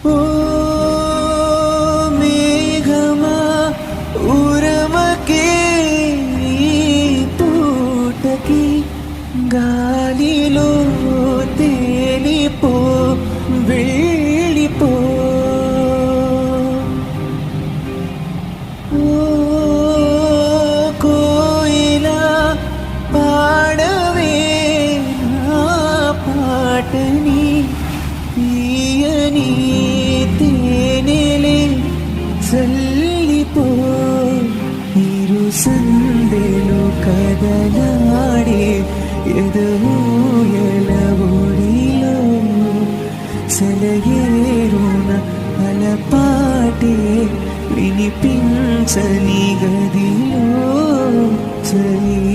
ఓ మేఘమా ఉరమకే పూటకి గాలిలో తేలిపో వెళ్ళిపో. ఓ కోయిలా పాడవే నా పాటని తీయని తేనెలే చల్లిపో. ఇరు సందెలు కదలాడే ఎదవూయల ఒడిలో సెలయేరున అలపాటే వినిపించని గదిలో చలి